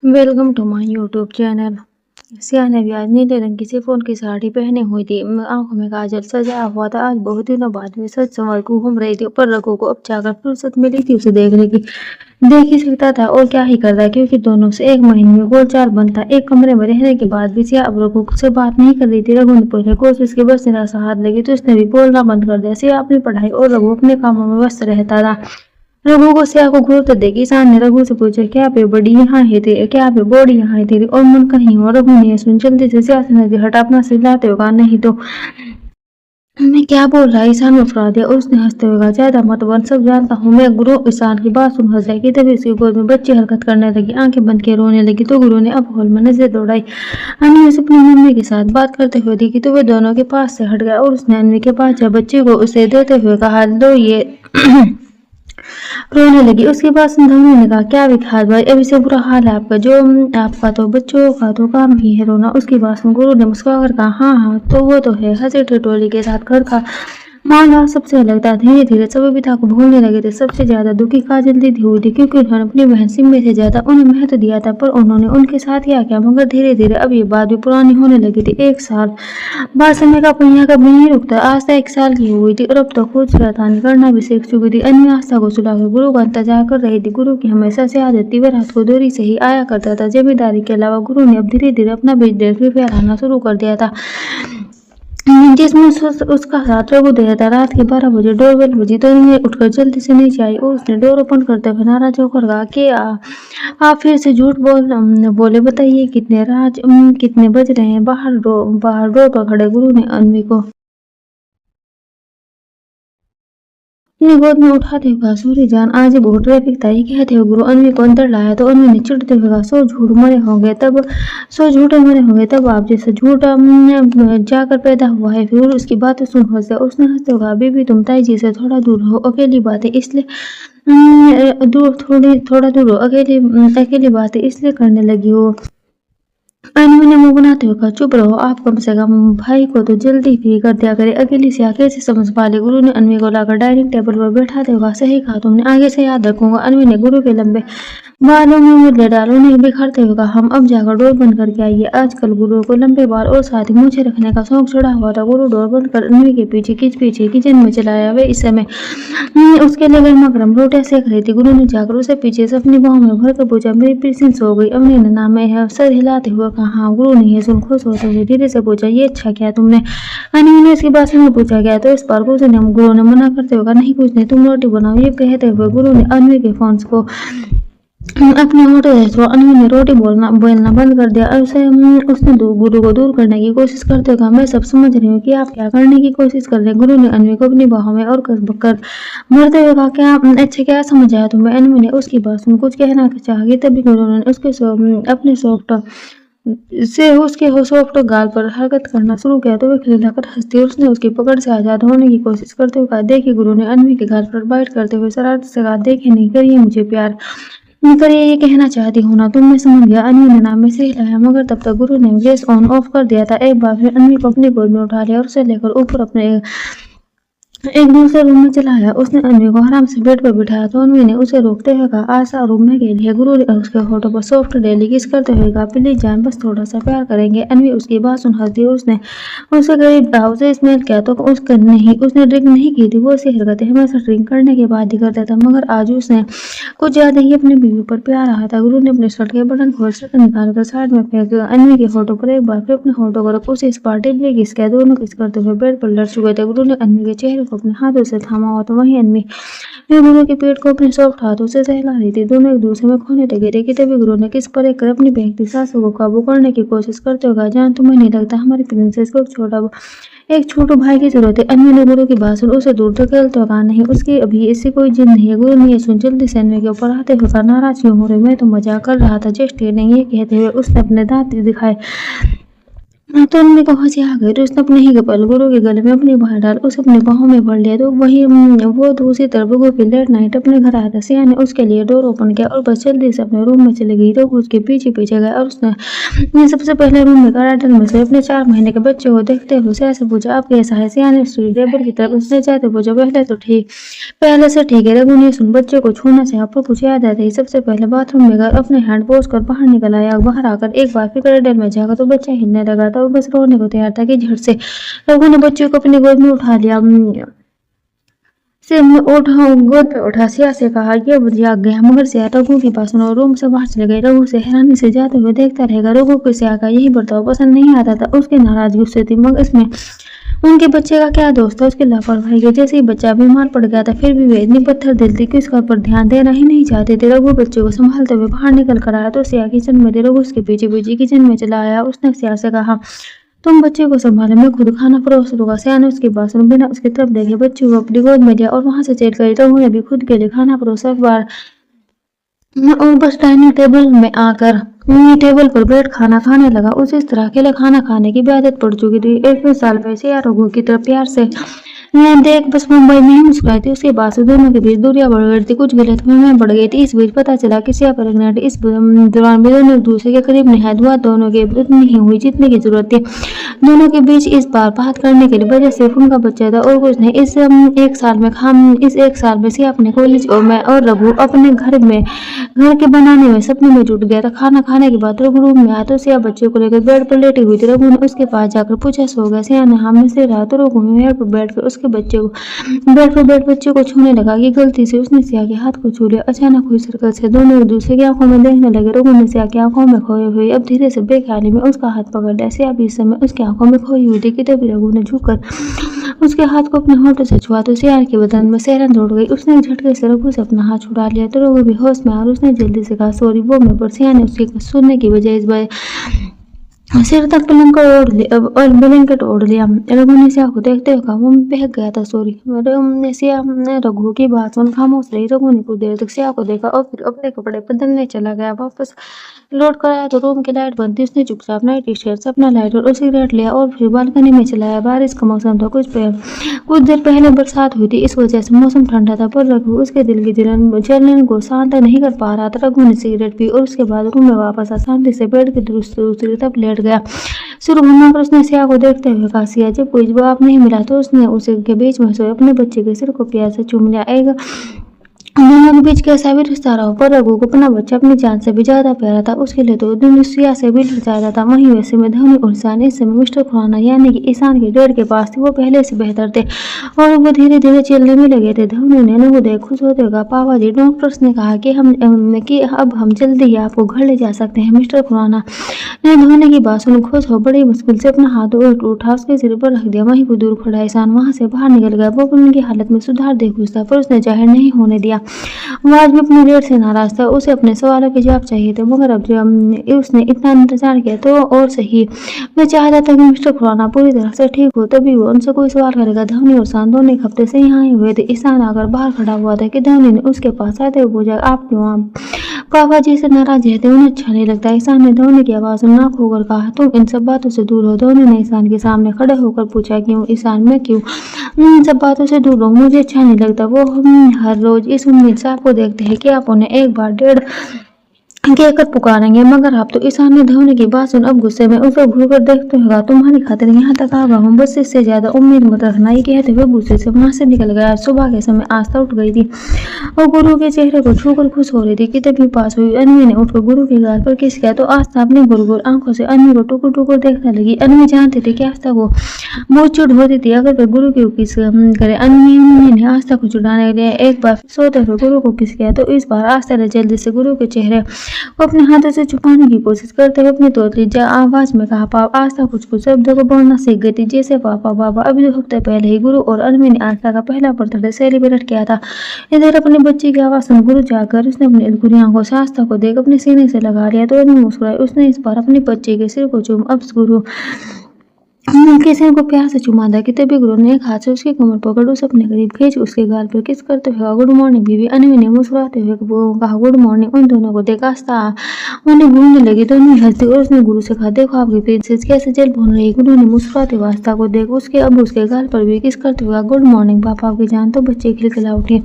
Welcome to my YouTube channel. Siya ने भी आज नीले रंग की शिफॉन की साड़ी पहनी हुई थी। आंखों में काजल सजाया हुआ था। आज बहुत दिनों बाद वे सच संवर को घूम रही थी, पर रघु को अब जाकर फुर्सत मिली थी उसे देखने की। देख ही सकता था और क्या ही करता, क्योंकि दोनों से एक महीने में बोलचाल बंद था। एक कमरे में रहने के बाद भी सिया अब रघु से बात नहीं कर रही थी। रघु ने पहले कोशिश की, बस निराशा हाथ लगी तो उसने भी बोलना बंद कर दिया। सिया अपनी पढ़ाई और रघु अपने कामों में व्यस्त रहता था। रघु को सिया को गुरुत्व देगी। ईशान ने रघु से पूछा, क्या पे बड़ी यहाँ है तेरी, क्या पे बॉडी यहाँ है तेरी और मन कहीं हो। रघु ने सुन जल्दी से सिया से नजर हटा अपना सिलाते हुए कहा, नहीं तो मैं क्या बोल रहा है। ईशान मुस्कुरा दिया और उसने हंसते हुए कहा, ज्यादा मत बन, सब जानता हूँ मैं। गुरु ईशान की बात सुन हंस जाएगी। तभी उसकी गोद में बच्ची हरकत करने लगी, आंखें बंद के रोने लगी। तो गुरु ने अब हॉल में नजर दौड़ाई। अन्वी उसे अपनी मम्मी के साथ बात करते हुए देखी तो वे दोनों के पास से हट गया और उसने अन्वी के पास जा बच्चे को उसे देते हुए कहा, लो ये रोने लगी। उसके बाद संध्या ने कहा, क्या विकास भाई, अभी से बुरा हाल है आपका, जो आपका तो बच्चों का तो काम ही है रोना। उसकी बात सुन गुरु ने मुस्कुराकर कहा, हाँ हाँ तो वो तो है। हंसी ठिठोली के साथ घर का मामला सबसे अलग था। धीरे धीरे सभी पिता को भूलने लगे थे। सबसे ज्यादा दुखी काजल दीदी हुई थी, क्योंकि उन्होंने अपनी बहन सिम्मी से ज्यादा उन्हें महत्व दिया था, पर उन्होंने उनके साथ क्या मगर धीरे धीरे अब ये बात भी पुरानी होने लगी थी। एक साल बाद समय का पहिया कभी नहीं रुकता। आस्था 1 साल की हुई थी और अब तो खुद शैतानी करना भी सीख चुकी थी। अन्य आस्था को सुलाकर गुरु का इंतजार कर रही थी। गुरु की हमेशा से आदत थी, वह रात को देरी से ही आया करता था। जमींदारी के अलावा गुरु ने अब धीरे धीरे अपना बिजनेस भी फैलाना शुरू कर दिया था, जिसमें उसका साथ रघु दिया था। रात के 12 बजे डोरबेल बजी तो उन्हें उठकर जल्दी से नीचे आई और उसने डोर ओपन करते हुए नाराज होकर कहा कि आप फिर से झूठ बोले, बताइए कितने बज रहे हैं। बाहर डोर पर खड़े गुरु ने अन्वी को अपनी गोद में उठाते हुए कहा, सूरी जान आज बहुत ट्रैफिक था। ये कहते हुए गुरु अन्वी को अंदर लाया तो अन्वी ने चिढ़ते हुए कहा, सो झूठे मरे होंगे तब आप जैसा झूठ जाकर पैदा हुआ है। फिर उसकी बातें सुन हंसे। उसने हंसते हुए कहा, बीबी तुम ताई जी से थोड़ा दूर हो, अकेली बातें इसलिए थोड़ा दूर हो, अकेली बातें इसलिए करने लगी हो। अन्वी ने मुंह बनाते हुए कहा, चुप रहो आप, कम से कम भाई को तो जल्दी फ्री कर दिया करे। अकेली से आगे से समझ पा ली। गुरु ने अन्वी को लाकर डाइनिंग टेबल पर बैठाते हुए कहा, सही कहा तुमने, आगे से याद रखूंगा। अन्वी ने गुरु के लंबे बालों में उंगली डालो ने बिखरते हुए कहा, हम अब जाकर डोर बंद करके आइए। आजकल गुरु को लंबे बाल और साथ ही मूछें रखने का शौक चढ़ा हुआ था। गुरु डोर बंद कर अन्वी के पीछे किचन में चला आया। वे इस समय उसके लिए गर्मा गर्म रोटियां सेक रही थी। गुरु ने जाकर उसे पीछे से अपनी बाहों में भरकर पूछा, मेरी प्रिंसेस हो गई। अवनी ने नाम है सर हिलाते हुए कहा, हाँ। गुरु ने यह सुन खुश होते हुए धीरे से पूछा, ये अच्छा क्या तुमने। अन्वी ने उसकी बात सुनकर पूछा, क्या तो इस बार गुरु ने मना करते हुए कहा, नहीं कुछ नहीं, तुम रोटी बनाओ। ये कहते हुए गुरु ने अन्वी के फोन को अपने होठों से छुआ। अन्वी ने रोटी बोलना बंद कर दिया। उसने गुरु को दूर करने की कोशिश करते हुए कहा, मैं सब समझ रही हूँ कि आप क्या करने की कोशिश कर रहे हैं। गुरु ने अन्वी को अपनी बाहों में और कस कर मरते हुए कहा, क्या समझ आया तुम्हें। अन्वी ने उसकी बात सुन कुछ कहना चाहा, तभी गुरु ने अपने सॉफ्ट गाल पर हरकत करना शुरू किया तो वे खिलखिलाकर हंसती और उसने उसकी पकड़ से आजाद होने की कोशिश करते हुए कहा, देखिए। गुरु ने अन्वी के गाल पर बाइट करते हुए शरारत से कहा, देखे नहीं करिए मुझे प्यार, पर ये कहना चाहती हूँ ना तुम, मैं समझ गया। अन्वी ने नाम में से हिलाया, मगर तब तक गुरु ने गैस ऑन ऑफ कर दिया था। एक बार फिर अन्वी को अपनी गोद में उठा लिया और उसे लेकर ऊपर अपने एक दूसरे रूम में चला आया। उसने अन्वी को आराम से बेड पर बिठाया तो अन्वी ने उसे रोकते हुए कहा, आशा रूम में के लिए। गुरु ने उसके होठों पर सॉफ्ट डेली किस करते हुए कहा, प्लीज जान, बस थोड़ा सा प्यार करेंगे। अन्वी उसकी बात सुन हंसी और उसने उसके करीब उसे स्मेल किया तो उसने ड्रिंक नहीं की थी। वो ऐसी हरकतें हमेशा ड्रिंक करने के बाद ही करता था, मगर आज उसने कुछ ज्यादा ही अपनी बीवी पर प्यार आया था। गुरु ने अपने शर्ट के बटन खोल शर्ट निकालकर साइड में फेंक अन्वी के होठों पर एक बार फिर अपने होठों को रख उसे स्पार्टिल किस किया। दोनों किस करते हुए बेड पर लड़ चुके थे। गुरु ने अन्वी के चेहरे को अपने हाथों से थामा हुआ तो वहीं अन्वी गुरु के पेट को अपने सॉफ्ट हाथों से सहला रही थी। दोनों एक दूसरे में खोने लगे थे कि तभी गुरु ने किस पर एक कर अपनी बहती सासू को काबू करने की कोशिश करते हुए कहा, जान तुम्हें नहीं लगता हमारी प्रिंसेस को एक छोटे भाई की जरूरत है। अन्वी ने गुरु की बात सुन उसे दूर धकेलते हुए कहा, नहीं, उसकी अभी ऐसी कोई जिद नहीं है। गुरु ने ये सुन जल्दी से अन्वी के ऊपर आते हुए कहा, नाराज क्यों हो रही, मैं तो मजाक कर रहा था, जस्ट नहीं। ये कहते हुए उसने अपने दांत दिखाए तो उन्होंने कहा से आ गए तो उसने अपने ही कपल गुरु के गले में अपनी बाहें डाल उसे अपने बाहों में भर लिया। तो वही वो दूसरी तरफ रघु की लेट नाइट अपने घर आया था। सिया ने उसके लिए डोर ओपन किया और बस जल्दी से अपने रूम में चली गई। रघु उसके पीछे पीछे गया और उसने सबसे पहले रूम में गार्डन में से अपने 4 महीने के बच्चे को देखते हुए सिया से पूछा, आप कैसा है? सिया ने उसकी टेबल की तरफ उसने जाते पूछा, पहले से ठीक है। रघु ने सुन बच्चे को छूना चाहा पर कुछ याद आते ही सबसे पहले बाथरूम में गया, अपने हैंड वॉश कर बाहर निकल आया। बाहर आकर एक बार फिर गार्डन में जागा तो बच्चा हिलने लगा था और बस रोने को तैयार था कि झट से रघु ने बच्चे को अपनी गोद में उठा लिया। गोद पे उठा सिया से कहा, ये जाग गया। मगर सिया रघु के पास रूम से बाहर चले गई। रघु से हैरानी से जाते हुए देखता रहेगा। रघु को सिया का यही बर्ताव पसंद नहीं आता था। उसकी नाराजगी उससे थी, मगर इसमें उनके बच्चे का क्या दोस्त था? उसकी लापरवाही के जैसे ही बच्चा बीमार पड़ गया था फिर भी वे इतनी पत्थर दिल थी कि उसका पर ध्यान देना ही नहीं चाहते थे। रघु बच्चे को संभालते हुए बाहर निकल कर आया तो सिया किचन में थे। रघु उसके पीछे पीछे किचन में चला आया। उसने सिया से कहा, तुम बच्चे को संभाले, मैं खुद खाना परोस दूंगा। सिया ने उसकी बात सुन बिना उसकी तरफ देखे बच्चे को अपनी गोद में लिया और वहां से चल गई। रघु ने भी खुद के लिए खाना परोसा और बस डाइनिंग टेबल में आकर टेबल पर बैठ खाना खाने लगा। उसे इस तरह अकेले खाना खाने की भी आदत पड़ चुकी थी। 1 साल वैसे या रघु की तरफ प्यार से मैं देख बस मुंबई में ही मुस्कुराई थी। उसके बाद से दोनों के बीच दूरियां बढ़ गई थी, कुछ गलतफहमियां बढ़ गई थी। इस बीच पता चला कि सिया प्रेग्नेंट। इस दौरान भी दोनों एक दूसरे के करीब निहायत हुआ। दोनों के उतनी ही हुई जितने की जरूरत थी। दोनों के बीच इस बार बात करने के लिए वजह सिर्फ उनका बच्चा था और कुछ नहीं। इस 1 साल में सिया अपने कॉलेज और रघु अपने घर के बनाने में सपने में जुट गया था। खाना खाने के बाद रघु रूम में आया तो सिया बच्चे को लेकर बेड पर लेटी हुई थी। रघु ने उसके पास जाकर पूछा, सो गया? सिया ने हाँ में से रहा तो रघु बेड पर बैठकर उसके बच्चे को छूने लगा कि गलती से उसने सिया के हाथ को छू लिया। अचानक हुई सरकत से दोनों एक दूसरे की आंखों में देखने लगे। रघु ने सिया की आंखों में खोए हुए अब धीरे से बेख्याली में उसका हाथ पकड़ लिया। सिया भी इस समय उसकी आंखों में खोई हुई थी कि तभी रघु ने झुककर उसके हाथ को अपने होठों से छुआ तो सिया के बदन में सिहरन दौड़ गई। उसने झटके से रघु से अपना हाथ छुड़ा लिया तो रघु भी होश में आ और उसने जल्दी से कहा, सॉरी। वो में पर सिया ने उसकी सुनने की बजाय इस बार सिर तक ब्लैंकेट ओढ़ लिया। रघु ने सिया को देखते हुए कहा, वो बहक गया था, सॉरी। सिया ने रघु की बात सुन खामोश रही। रघु ने कुछ देर तक सिया को देखा और फिर अपने कपड़े बदलने चला गया। वापस लौट कर आया तो रूम की लाइट बंद थी। उसने चुपचाप नई टी-शर्ट से अपना लाइटर और सिगरेट लिया और फिर बालकनी में चलाया। बारिश का मौसम था। कुछ देर पहले बरसात हुई थी, इस वजह से मौसम ठंडा था, पर रघु उसके दिल की जलन को शांत नहीं कर पा रहा था। रघु ने सिगरेट पी और उसके बाद रूम में वापस आ शांति से बेड की दूसरी तरफ लेट गया। शुरू होने पर उसने सिया को देखते हुए कहा, सिया। जब कोई जवाब नहीं मिला तो उसने उसे के बीच में सोए अपने बच्चे के सिर को प्यार से चूम लिया। दोनों के बीच कैसा भी रिश्ता रहा पर रघु को अपना बच्चा अपनी जान से भी ज्यादा प्यारा था। उसके लिए तो दुनिया से भी ज्यादा था। वहीं वैसे में धोनी और ईशान इस समय मिस्टर खुराना यानी कि ईशान के डेढ़ के पास थे। वो पहले से बेहतर थे और वो धीरे धीरे चलने में लगे थे। धोनी ने रघु देख खुश होते हुए कहा, पापा जी, डॉक्टर्स ने कहा कि अब हम जल्दी ही आपको घर ले जा सकते हैं। मिस्टर खुराना ने धोनी की बात सुन खुश हो बड़ी मुश्किल से अपना हाथ उठा उसके सिर पर रख दिया। वहीं को दूर खड़ा ईशान वहां से बाहर निकल गया। वो उनकी हालत में सुधार देख खुश था पर उसने जाहिर नहीं होने दिया। वो आज भी अपनी डेट से नाराज था। उसे अपने सवालों के जवाब चाहिए थे, मगर अब जब उसने इतना इंतजार किया तो और सही मैं चाहता था कि मिस्टर खुराना पूरी तरह से ठीक हो, तभी वो उनसे कोई सवाल करेगा। धोनी और ईशान दोनों एक हफ्ते से यहाँ आए हुए थे। ईशान आकर बाहर खड़ा हुआ था कि धोनी ने उसके पास आते हुए पूछा, आप क्यों? आप पापा जी से नाराज रहते, उन्हें अच्छा नहीं लगता। ईशान ने धोनी की आवाज सुनना खोकर कहा, तुम इन सब बातों से दूर हो। धोनी ने ईशान के सामने खड़े होकर पूछा, क्यों? ईशान, मैं क्यों इन सब बातों से दूर हूँ? मुझे अच्छा नहीं लगता। वो हम हर रोज इस उम्मीद से आपको देखते हैं कि आप उन्हें एक बार डेढ़ कहकर पुकारेंगे, मगर आप तो। ईशान ने धोनी की बात सुन अब गुस्से में उसे घूरकर देखते हुए, तुम्हारी खातिर यहाँ तक आ गया हूँ, बस इससे ज्यादा उम्मीद मत रखना। ये कहते हुए गुस्से से वहां से निकल गया। सुबह के समय आस्था उठ गई थी और गुरु के चेहरे को छूकर खुश हो रही थी कि तभी पास हुई अन्वी ने उठकर गुरु के गाल पर किस किया तो आस्था अपनी गुरगुर आंखों से अन्वी को टुकुर टुकुर देखने लगी। अन्वी जानती थी कि आस्था को बहुत चोट होती थी अगर वे गुरु की किस करे। अन्वी ने आस्था को छुड़ाने के लिए एक बार सोते हुए गुरु को किस किया तो इस बार आस्था ने जल्दी से गुरु के चेहरे को अपने हाथों से छुपाने की कोशिश करते हुए अपनी तोतली आवाज में कहा, पापा। आस्था कुछ शब्दों को बोलना सीख गई थी, जैसे पापा पापा। अभी 2 हफ्ते पहले ही गुरु और अन्वी ने आस्था का पहला बर्थडे सेलिब्रेट किया था। इधर अपने बच्चे की आवाज सुन गुरु जाकर उसने अपनी गुरी आंखों से आस्था को देख अपने सीने से लगा लिया तो अन्वी मुस्कुराई। उसने इस बार अपने बच्चे के सिर को चूम अब गुरु किशन को प्यार से चुमा था कि तभी गुरु ने एक हाथ से उसकी कमर पकड़ उसे अपने करीब खींच उसके गाल पर किस करते हुए गुड मॉर्निंग बीवी। अनवी ने मुस्कुराते हुए वो कहा गुड मॉर्निंग। उन दोनों को देखा आस्था उन्हें घूमने लगी। दोनों हंसती और उसने गुरु से कहा देखो आपकी प्रिंसेस कैसे जल भून रही। गुरु ने मुस्कुराते हुए आस्था को देख उसके अब उसके गाल पर भी किस करते हुए गुड मॉर्निंग पापा आपकी जान। तो बच्चे खिलखिला उठे।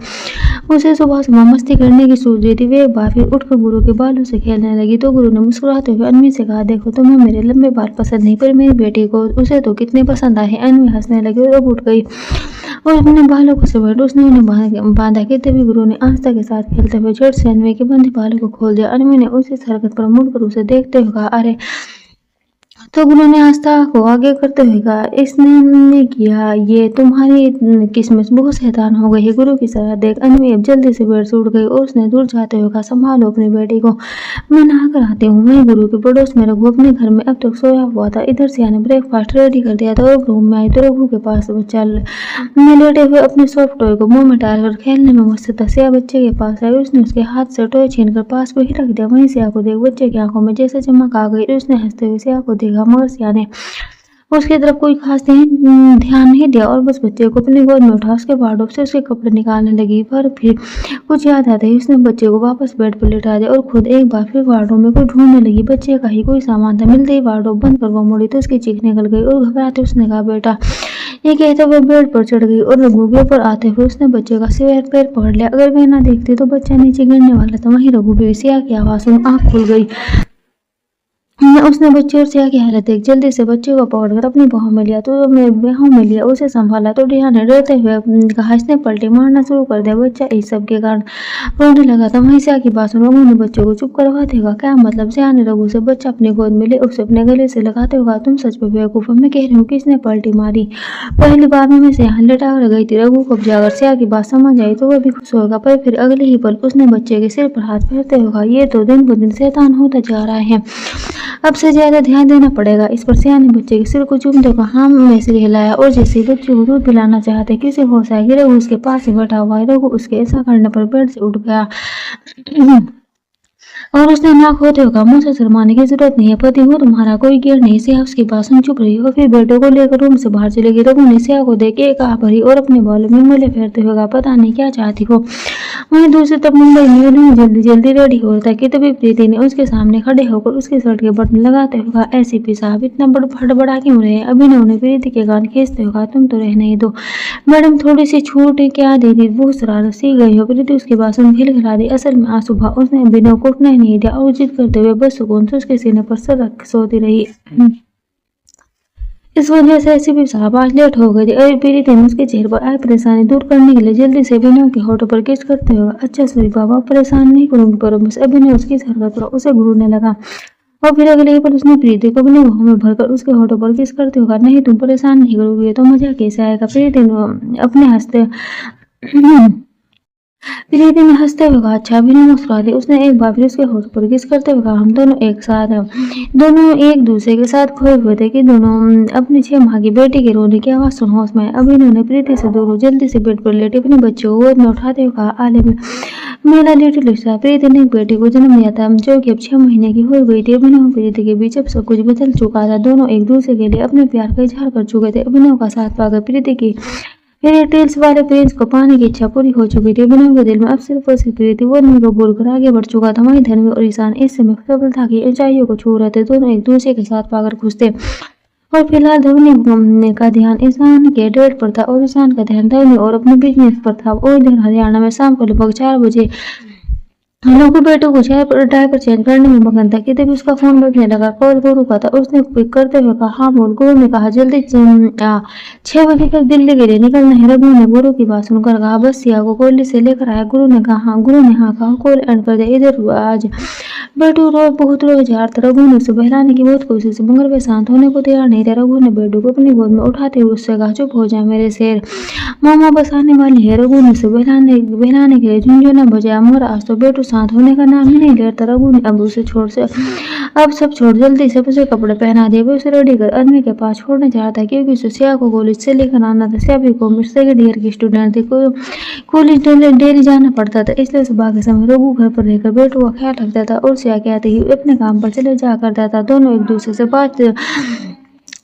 उसे सुबह सुबह मस्ती करने की सूझ रही थी। वे एक बार फिर उठकर गुरु के बालों से खेलने लगी तो गुरु ने मुस्कुराते हुए अनवी से कहा देखो तुम्हें मेरे लंबे बाल पसंद नहीं पर मेरी बेटी को उसे तो कितने पसंद आए। अनवी हंसने लगी और अब उठ गई और अपने बालों को समेट उसने उन्हें बांधा कि तभी गुरु ने आस्था के साथ खेलते हुए झट से अनवी के बंधे बालों को खोल दिया। अनवी ने उसी हरकत पर मुड़कर उसे देखते हुए कहा अरे। तो गुरु ने आस्था को आगे करते हुए कहा इसने किया ये तुम्हारी किस्मत बहुत शैतान हो गई है। गुरु की सलाह देख अनवी अब जल्दी से बेड से उठ गई और उसने दूर जाते हुए कहा संभालो अपनी बेटी को मैं नहा कर आती हूँ। मैं गुरु के पड़ोस में रघु अपने घर में अब तक सोया हुआ था। इधर से आने ब्रेकफास्ट रेडी कर दिया था और रूम में आई तो रघु के पास बच्चा मैं लेटे हुए अपने सॉफ्ट टॉय को मुंह में डालकर खेलने में मस्त था। सिया बच्चे के पास आई उसने उसके हाथ से टॉय छीनकर पास पे ही रख दिया। वहीं सिया को देख बच्चे की आंखों में जैसे चमक आ गई। उसने हंसते हुए सिया को देखा मगर सिया ने उसकी तरफ कोई खास ध्यान नहीं दिया और बस बच्चे को अपनी गोद में उठा उसके वार्डरोब से उसके कपड़े निकालने लगी। पर फिर कुछ याद आते ही उसने बच्चे को वापस बेड पर लेटा दिया और खुद एक बार फिर वार्डरोब में कोई ढूंढने लगी। बच्चे का ही कोई सामान था। मिलते ही वार्डरोब बंद कर वो मुड़ी तो उसकी चीख निकल गई और घबराते उसने कहा बेटा। ये कहते हुए बेड पर चढ़ गई और रघु के ऊपर आते हुए उसने बच्चे का सिर पैर पकड़ लिया। अगर वे ना देखती तो बच्चा नीचे गिरने वाला था। वहीं रघु भी सिया की आवाज सुन आंख खुल गई। उसने बच्चे और सिया की हालत देख जल्दी से बच्चे को पकड़कर अपनी बाहों में लिया तो बाहों में लिया उसे संभाला तो रिया ने डरते हुए कहा इसने पलटी मारना शुरू कर दिया। बच्चा इस सब के कारण रोने लगा था। वहीं सिया की बात सुन रघु ने बच्चे को चुप करवा देगा क्या मतलब। सिया ने रघु से बच्चा अपने गोद में ले उसे अपने गले से लगाते हुए तुम सच में बेवकूफ। मैं कह रही हूँ किसने पलटी मारी। पहली बार में मैं यहाँ लेटा कर गई थी। रघु को जाकर सिया की बात समझ आई तो वह भी खुश होगा पर फिर अगले ही पल उसने बच्चे के सिर पर हाथ फेरते हुए ये तो दिन ब दिन शैतान होता जा रहा है। अब से ज्यादा ध्यान देना पड़ेगा इस पर। सिया ने बच्चे के सिर को चूमते हुए हाँ में सिर हिलाया और जैसे बच्चे को दूध पिलाना चाहते किसी होश आएगी रघु उसके पास ही बैठा हुआ है। रघु उसके ऐसा करने पर बेड से उठ गया और उसने नाक होते हुए कहा मुझसे शर्माने की जरूरत नहीं है पति हूँ तुम्हारा कोई गिर नहीं। सिया उसकी बात सुन चुप रही और फिर बेटे को लेकर रूम से बाहर चले गई। रघु ने सिया को देख एक आह भरी और अपने बालों में उंगली फेरते हुए कहा पता नहीं क्या चाहती हो। वहीं दूसरी तरफ मुंबई में जल्दी जल्दी रेडी हो रहा था कि तभी प्रीति ने उसके सामने खड़े होकर उसके शर्ट के बटन लगाते हुए कहा एसीपी साहब इतना फड़बड़ा क्यों रहे हैं। अभी ने उन्हें प्रीति के कान खींचते हुए कहा तुम तो रहने ही दो मैडम थोड़ी सी छूट क्या दे दी वो शरारत सी गई हो। प्रीति उसकी बात सुन खिलखिला दी। असल में आज सुबह उसने बिना को उठने नहीं दिया और जिद करते हुए बस सुकून से उसके सीने पर सर रख सोती रही। इस वजह से एसीपी साहब आज लेट हो गए थे और प्रीति ने उसके चेहरे पर आई परेशानी दूर करने के लिए जल्दी से अभिनव के होठों पर किस करते हुए अच्छा सॉरी बाबा परेशान नहीं करूंगी पर बस अभिनव उसकी हरकत पर उसे घूरने लगा और फिर अगले ही पर उसने प्रीति को अपने बाहों में भरकर उसके होठों पर किस करते हुए नहीं तुम परेशान नहीं करोगे तो मजा कैसे आएगा। प्रीति ने अपने हंसते प्रीति ने हंसते हुए कहा अच्छा भी नहीं मुस्कुरा दी। उसने एक बार फिर उसके होठ पर किस करते हुए कहा हम दोनों एक साथ दोनों एक दूसरे के साथ खोए हुए थे कि दोनों अपनी 6 माह की बेटी के रोने की आवाज सुन होश में। अभी इन्होंने प्रीति से दोनों जल्दी से बेड पर लेटे अपने बच्चे को गोद में उठाते हुए कहा आले में मेरा लिटिल स्टार। प्रीति ने एक बेटी को जन्म दिया था जो कि अब 6 महीने की हो गई थी। अभिनव और प्रीति के बीच अब सब कुछ बदल चुका था। दोनों एक दूसरे के लिए अपने प्यार का इजहार कर चुके थे। अभिनव का साथ पाकर प्रीति की फिर टेल्स वाले प्रिंस को पाने की इच्छा पूरी हो चुकी थी। अभिनव के दिल में अब सिर्फ और सिर्फ प्रीति वो नहीं को भूलकर आगे बढ़ चुका था। वहीं धर्मी और ईशान इस समय सफलता की ऊंचाइयों को छू रहे थे। दोनों एक दूसरे के साथ पाकर खुश थे और फिलहाल धवनी का ध्यान ईशान के डेट पर था और ईशान का ध्यान धवनी और अपने बिजनेस पर था। और दिन हरियाणा में शाम को लगभग 4 बजे लोगों बेटे को डायपर चेंज करने में मगन था कि तभी उसका फोन बजने लगा। कॉल गुरु का था। उसने पिक करते हुए कहा हाँ बोल। गुरु ने कहा जल्दी 6 बजे तक दिल्ली के लिए निकलना है। रघु ने गुरु की बात सुनकर कहा बस सिया को कॉलेज से लेकर आया। गुरु ने कहा हाँ। गुरु ने हाँ कहा कॉल एंड कर दिया। इधर आज बेटू रोज बहुत रोजगार था। रघु ने उसे बहलाने की बहुत कोशिश मगर वे शांत होने को तैयार नहीं थे। रघु ने बेटू को अपनी गोद में उठाते हुए उससे कहा चुप हो जाए मेरे शेर मामा बस आने वाली है। रघु ने उसे बहलाने के लिए झुंझुना बजाया मगर आज तो बेटू शांत होने का नाम ही नहीं लेता। रघु ने अब उसे अब सब छोड़ जल्दी से उसे कपड़े पहना दिए। वो उसे रेडी कर अनवी के पास छोड़ने जा रहा था क्योंकि उसे सिया को कॉलेज से लेकर आना था। सिया भी कॉमर्स सेकंड ईयर की स्टूडेंट थी। कॉलेज डेली जाना पड़ता था इसलिए सुबह के समय रघु घर पर रहकर बेटू का ख्याल रखता था और सिया कहते ही अपने काम पर चले जा करता था। दोनों एक दूसरे से बात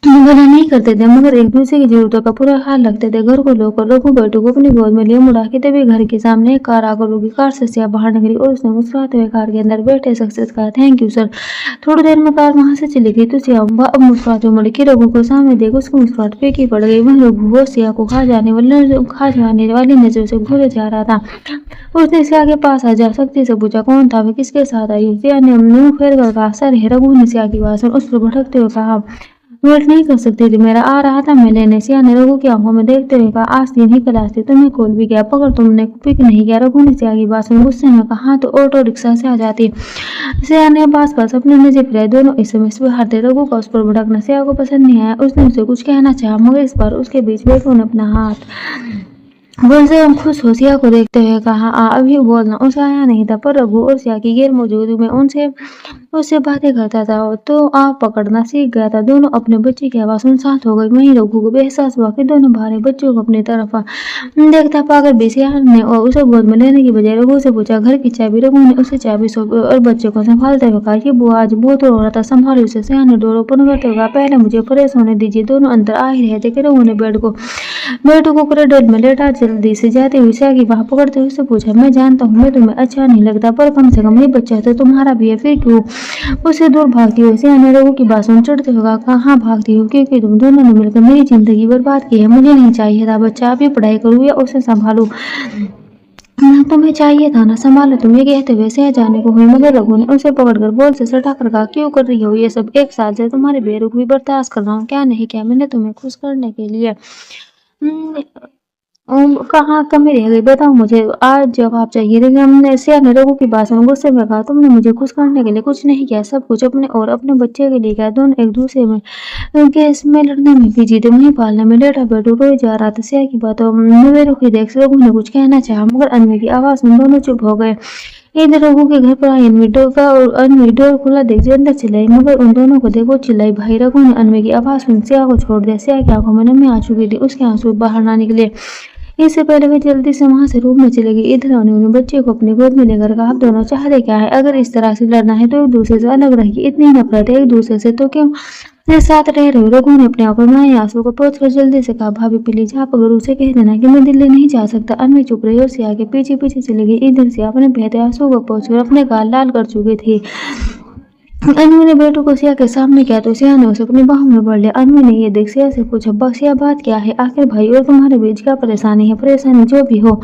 मना नहीं करते थे, मगर एक दूसरे की जरूरतों का पूरा ख्याल रखते थे। घर को लोग रघु बेटू को अपनी गोद में लिए मुड़ा के तभी घर के सामने एक कार आकर रुकी। कार से सिया बाहर निकली और उसने मुस्कुराते हुए कार के अंदर बैठे शख्स से कहा, थैंक यू सर। थोड़ी देर में कार वहां से चली गई तो सिया अब मुस्कुराते हुए मुड़ी कि रघु को सामने देख उसकी मुस्कुराहट फीकी पड़ गई। वह रघु वो सिया को खा जाने वाली नजरों से घूरे जा रहा था। उसने सिया के पास आ जा सख्ती से पूछा, कौन था, वे किसके साथ आई? सिया ने मुंह फेर कर कहा, सर है। रघु ने सिया की बात सुन उस पर भड़कते हुए कहा, वेट नहीं कर सकती थी, मेरा आ रहा था मैं लेने। सिया ने रघु की आंखों में देखते हुए कहा, आज दिन ही क्लास थी, तुम्हें कॉल भी किया मगर तुमने पिक नहीं किया। रघु ने सिया की बात सुन गुस्से में कहा, तो ऑटो रिक्शा से आ जाती। सिया ने पास पास अपनी नजर फिराई, दोनों इस समय व्यवहार थे। रघु का उस पर भड़कना सिया को पसंद नहीं आया। उसने उसे कुछ कहना चाहा मगर इस बार उसके बीच बेटू ने अपना हाथ बोल से हम खुश हो सिया को देखते हुए कहा, अभी बोलना। उसे आया नहीं था पर रघु और सिया की गैर मौजूदगी में उससे बातें करता था तो आप पकड़ना सीख गया था। दोनों अपने बच्चे की आवाज सुन शांत हो गई। वहीं रघु को एहसास हुआ कि दोनों भारे बच्चों को अपनी तरफ देखता पाकर भी सिया ने और उसे गोद में लेने की बजाय रघु से पूछा, घर की चाबी? रघु ने उसे चाबी सौंपी और बच्चों को संभालते हुए कहा, ये बुआ आज बहुत रो रहा था, संभाली उसे। सिया ने डोर ओपन करते हुए कहा, पहले मुझे फ्रेश होने दीजिए। दोनों अंदर आ ही रहे थे कि रघु ने बेटू को क्रेडल में लेटा जल्दी से जाते हुए सिया की बाह पकड़ते हुए उससे पूछा, मैं जानता हूँ मैं तुम्हें अच्छा नहीं लगता पर कम से कम ये बच्चा तो तुम्हारा भी है, फिर क्यों उससे दूर भागती हो? सिया ने रघु की बात सुन चढ़ते हुए कहा, कहाँ भागती हो? क्योंकि तुम दोनों ने मिलकर मेरी जिंदगी बर्बाद की है। मुझे नहीं चाहिए था बच्चा, अभी पढ़ाई करूँ या उसे संभालू? तुम्हें चाहिए था ना, संभालो तुम। ये कहते हुए सिया जाने को हुई मगर रघु ने उसे पकड़कर बोल से सटाकर कहा, क्यों कर रही हो ये सब? एक साल से तुम्हारी बेरुखी बर्दाश्त कर रहा हूँ, क्या नहीं किया मैंने तुम्हें खुश करने के लिए? कहाँ कमी रह गई बताओ मुझे, आज जवाब चाहिए। लेकिन हमने सिया ने रघु की बात सुन गुस्से में कहा, तुमने मुझे खुश करने के लिए कुछ नहीं किया, सब कुछ अपने और अपने बच्चे के लिए किया। दोनों एक दूसरे में केस में लड़ने में बिजी थे, वहीं पालने में लेटा बेटू रोई जा रहा था। सिया की बातों में बेरुखी देख रघु ने कुछ कहना चाहा मगर अन्वी की आवाज में दोनों चुप हो गए। इधर रघु के घर पर आई अन्वी डोर खुला देख अंदर चिल्लाई मगर उन दोनों को देखो चिल्लाई भाई। रघु ने अन्वी की आवाज सुन सिया को छोड़ दिया। सिया की आंखों में नमी आ चुकी थी, उसके आंसू बाहर ना निकले इससे पहले वे जल्दी से वहां से रूम में चले गई। इधर उन्होंने बच्चे को अपनी गोद में लेकर कहा, आप दोनों चाहते क्या है? अगर इस तरह से लड़ना है तो एक दूसरे से अलग रहिए, इतनी नफरत है एक दूसरे से तो क्यों साथ रह रहे हो? रघु ने अपने आप बनाए आंसू को पोंछ कर जल्दी से कहा, भाभी प्लीज आप अगर उसे कह देना कि मैं दिल्ली नहीं जा सकता। अन्वी चुप रही और सिया के पीछे पीछे चली गई। इधर से अपने बहते आंसू को पोंछ कर अपने गाल लाल कर चुकी थी। अन्वी ने बेटू को सिया के सामने किया तो सिया ने उसे अपनी बाहों में भर लिया। अन्वी ने ये देख सिया से पूछा, सिया बात क्या है? आखिर भाई और तुम्हारे बीच क्या परेशानी है? परेशानी जो भी हो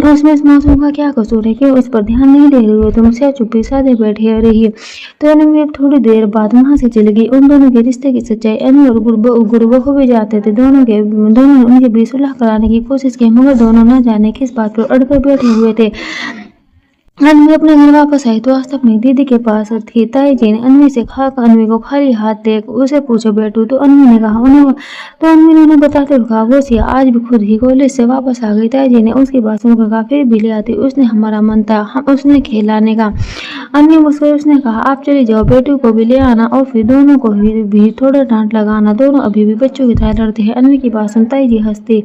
उसमें इस मासूम का क्या कसूर है? क्यों इस पर ध्यान नहीं दे रही हो तुम? सिया चुप्पी साधे बैठे रही तो अन्वी अब थोड़ी देर बाद वहां से चली गई। उन दोनों के रिश्ते की सच्चाई अन्वी और गुरु भी जाते थे। दोनों उनके बीच सुलह कराने की कोशिश की मगर दोनों न जाने किस बात पर अड़कर बैठे हुए थे। अन्वी अपने घर वापस आई तो आज अपनी दीदी के पास थी। ताई जी ने अन्वी को खाली हाथ देख उसे पूछो बेटू तो अन्वी ने कहा अन्वी ने उन्हें बताते हुए कहा, वो सिया आज भी खुद ही कॉलेज से वापस आ गई। ताई जी ने उसकी बात सुनकर कहा, फिर भी ले आती, उसने हमारा मन था, उसने खिलाने का। अन्वी मुस्कुराई उसने कहा, आप चली जाओ, बेटू को भी ले आना और फिर दोनों को भी थोड़ा डांट लगाना, दोनों अभी भी बच्चों की तरह लड़ते हैं। अन्वी की बात सुन ताई जी हंसती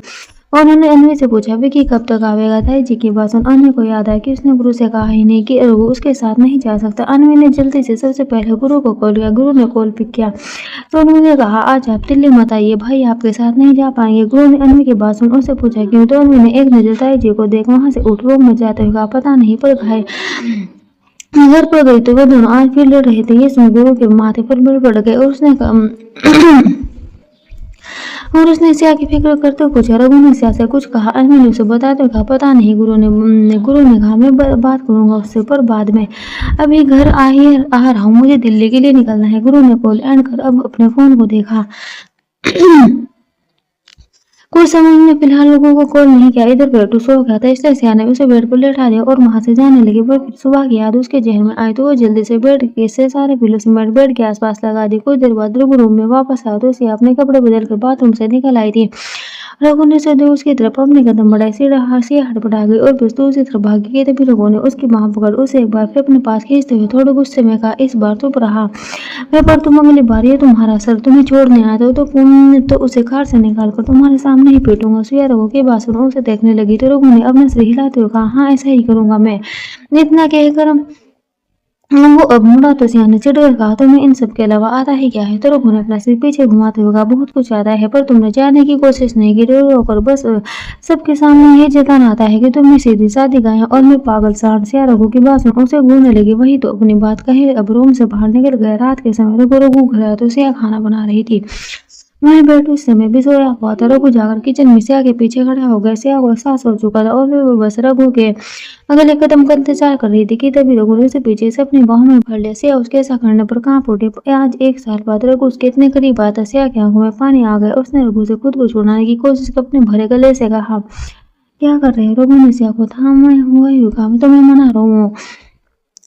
और उन्होंने अन्वी से पूछा, विकी कब तक आवेगा? ताई जी की बात सुन अन्वी को याद आया कि उसने गुरु से कहा ही नहीं कि वो उसके साथ नहीं जा सकता। अन्वी ने जल्दी से सबसे पहले गुरु को कॉल किया। गुरु ने कॉल पिक किया तो अन्वी ने कहा, आज आप दिल्ली मत आइए, भाई आपके साथ नहीं जा पाएंगे। गुरु ने अन्वी की बात सुन उससे पूछा क्यों तो अन्वी ने एक नजर ताई जी को देख वहां से उठ रूम में जाते हुए कहा, पता नहीं पर भाई घर पर गई तो वे दोनों आज फिर लड़ रहे थे। ये सुन गुरु के माथे पर बल पड़ गए और उसने सिया की फिक्र करते हुए पूछा। रघु ने सिया से कुछ कहा? अन्वी ने उसे बताते हुए कहा, पता नहीं। गुरु ने कहा, मैं बात करूंगा उससे पर बाद में, अभी घर आ रहा हूँ, मुझे दिल्ली के लिए निकलना है। गुरु ने कॉल एंड कर अब अपने फोन को देखा। कुछ समय में फिलहाल लोगों को कॉल नहीं किया। इधर बेटू सो गया था इसलिए सिया ने उसे बेड पर लेटा दिया और वहां से जाने लगी। पर फिर सुबह की याद उसके जहन में आई तो वो जल्दी से सारे पिलो सीमेंट बेड के आसपास लगा दी। कुछ देर बाद रघु रूम में वापस आया तो सिया अपने कपड़े बदल कर बाथरूम से निकल आई थी। रघु ने सीधे उसकी तरफ अपने कदम बढ़ाए। सिया हड़बड़ा गई और फिर दूसरी तरफ भागी गई। तभी रघु ने उसकी बांह पकड़ उसे एक बार फिर अपने पास खींचते हुए थोड़े गुस्से में कहा, इस बार चुप रहा मैं, पर तुम अगली बार ये तुम्हारा सर तुम्हें छोड़ने आता हो तो उसे कार से निकाल कर तुम्हारे सामने ही पीटूंगा। सिया रघु की बात सुनो उसे देखने लगी तो रघु ने अपने सिर हिलाते हुए कहा, हाँ ऐसा ही करूंगा मैं। इतना कहकर वो अब मुड़ा तो सिया ने चिढ़कर कहा, तुम्हें इन सब के अलावा आता ही क्या है? तो रघु ने अपना सिर पीछे घुमाते हुए कहा, बहुत कुछ आता है, पर तुमने जानने की कोशिश नहीं की। रो रो कर बस सबके सामने ये जताना आता है कि तुमने सीधी सादी गाय और मैं पागल सांड। सिया रघु की बात सुन उसे घूरने लगी। वही तो अपनी बात कहे अब रूम से बाहर निकल गया। रात के समय रघु रघु घर आया तो सिया खाना बना रही थी। वहीं बेटू इस समय भी सोया हुआ था। रघु जाकर किचन में सिया के पीछे खड़ा हो गया। सिया को एहसास हो चुका था और वो बस रघु के अगले कदम का इंतजार कर रही थी कि तभी रघु ने उसे पीछे से अपनी बाहों में भर लिया। सिया उसके ऐसा करने पर कांप उठी। आज 1 साल बाद रघु उसके इतने करीब आया था। सिया की आंखों में पानी आ गया। उसने रघु से खुद को छुड़ाने की कोशिश की। अपने भरे गले से कहा, क्या कर रहे हो? रघु ने सिया को थामा हुआ ही कहा, मैं तुम्हें मना रहा हूँ।